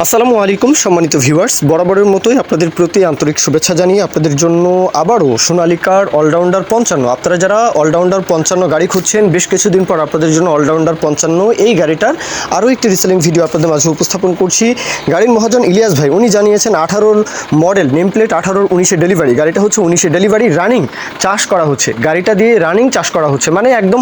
আসসালামু আলাইকুম সম্মানিত ভিউয়ার্স, বরাবরের মতোই আপনাদের প্রতি আন্তরিক শুভেচ্ছা জানিয়ে আপনাদের জন্য আবারও সোনালিকার অলরাউন্ডার 55। আপনারা যারা অলরাউন্ডার 55 গাড়ি খুঁজছেন, বেশ কিছুদিন পর আপনাদের জন্য অলরাউন্ডার 55 এই গাড়িটার আরও একটি রিসেলিং ভিডিও আপনাদের মাঝে উপস্থাপন করছি। গাড়ির মহাজন ইলিয়াস ভাই উনি জানিয়েছেন 18 মডেল, নেম প্লেট 18 19 ডেলিভারি। গাড়িটা হচ্ছে 19 ডেলিভারি, রানিং চাষ করা হচ্ছে। গাড়িটা দিয়ে রানিং চাষ করা হচ্ছে, মানে একদম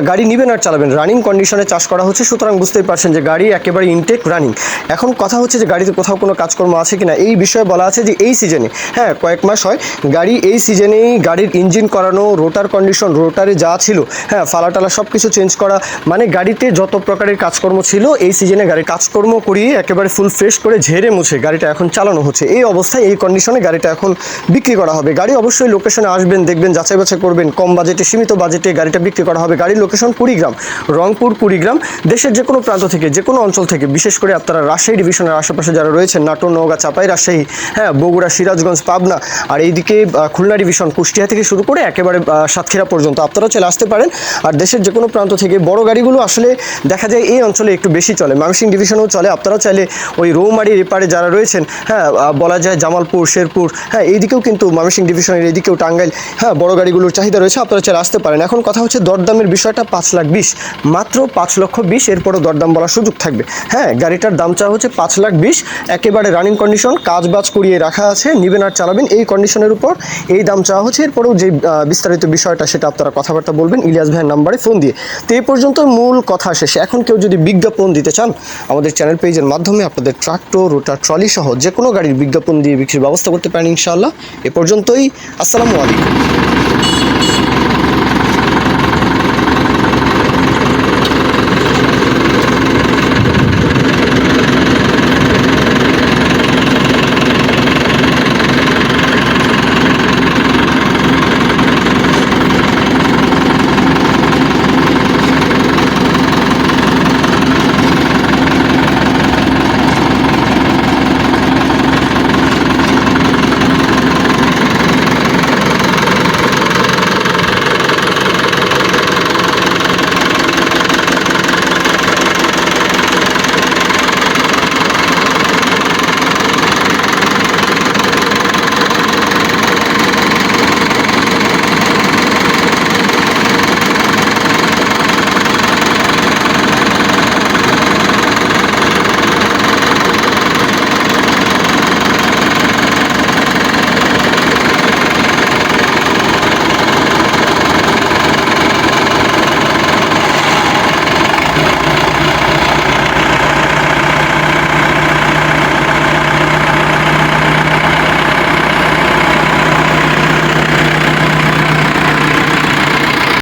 গাড়ি নেবেন আর চালাবেন, রানিং কন্ডিশনে চাষ করা হচ্ছে। সুতরাং বুঝতেই পারছেন যে গাড়ি একেবারে ইনটেক রানিং। এখন কথা হচ্ছে যে গাড়িতে কোথাও কোনো কাজকর্ম আছে কিনা এই বিষয়ে বলা আছে যে এই সিজনে, হ্যাঁ কয়েক মাস হয় গাড়ি, এই সিজনেই গাড়ির ইঞ্জিন করানো, রোটার কন্ডিশন, রোটারে যা ছিল, হ্যাঁ ফালাটালা সব কিছু চেঞ্জ করা, মানে গাড়িতে যত প্রকারের কাজকর্ম ছিল এই সিজনে গাড়ির কাজকর্ম করিয়ে একেবারে ফুল ফ্রেশ করে ঝেড়ে মুছে গাড়িটা এখন চালানো হচ্ছে। এই অবস্থায় এই কন্ডিশনে গাড়িটা এখন বিক্রি করা হবে। গাড়ি অবশ্যই লোকেশনে আসবেন, দেখবেন, যাচাই বাছাই করবেন। কম বাজেটে, সীমিত বাজেটে গাড়িটা বিক্রি করা হবে। গাড়ির লোকেশন কুড়িগ্রাম, রংপুর কুড়িগ্রাম। দেশের যে কোনো প্রান্ত থেকে, যে কোনো অঞ্চল থেকে, বিশেষ করে আপনারা রাজশাহী ডিভিশনের আশেপাশে যারা রয়েছেন, নাটোর, নওগাঁ, চাপাই, রাজশাহী, হ্যাঁ বগুড়া, সিরাজগঞ্জ, পাবনা, আর এইদিকে খুলনা ডিভিশন, কুষ্টিয়া থেকে শুরু করে একেবারে সাতক্ষীরা পর্যন্ত আপনারাও চলে আসতে পারেন। আর দেশের যে কোনো প্রান্ত থেকে বড় গাড়িগুলো আসলে দেখা যায় এই অঞ্চলে একটু বেশি চলে, ময়মনসিংহ ডিভিশনেও চলে। আপনারাও চাইলে ওই রৌমারির এপারে যারা রয়েছেন, হ্যাঁ বলা যায় জামালপুর, শেরপুর, হ্যাঁ এইদিকেও কিন্তু ময়মনসিংহ ডিভিশনের এইদিকেও টাঙ্গাইল, হ্যাঁ বড় গাড়িগুলোর চাহিদা রয়েছে, আপনারা চলে আসতে পারেন। এখন কথা হচ্ছে দরদামের বিষয়টা 5,20,000, মাত্র 5,20,000, এরপরও দরদাম বলার সুযোগ থাকবে। হ্যাঁ গাড়িটার দাম চাওয়া হচ্ছে 5,20,000, একেবারে রানিং কন্ডিশন, কাজ বাজ করিয়ে রাখা আছে, নিবেন আর চালাবেন এই কন্ডিশনের উপর এই দাম চাওয়া হচ্ছে। এরপরেও যে বিস্তারিত বিষয়টা সেটা আপনারা কথাবার্তা বলবেন ইলিয়াস ভাইয়ের নাম্বারে ফোন দিয়ে। তো এই পর্যন্ত মূল কথা শেষে। এখন কেউ যদি বিজ্ঞাপন দিতে চান আমাদের চ্যানেল পেজের মাধ্যমে আপনাদের ট্রাক্টর, রোটার, ট্রলি সহ যে কোনো গাড়ির বিজ্ঞাপন দিয়ে বিক্রির ব্যবস্থা করতে পারেন ইনশাআল্লাহ। এ পর্যন্তই, আসসালামু আলাইকুম।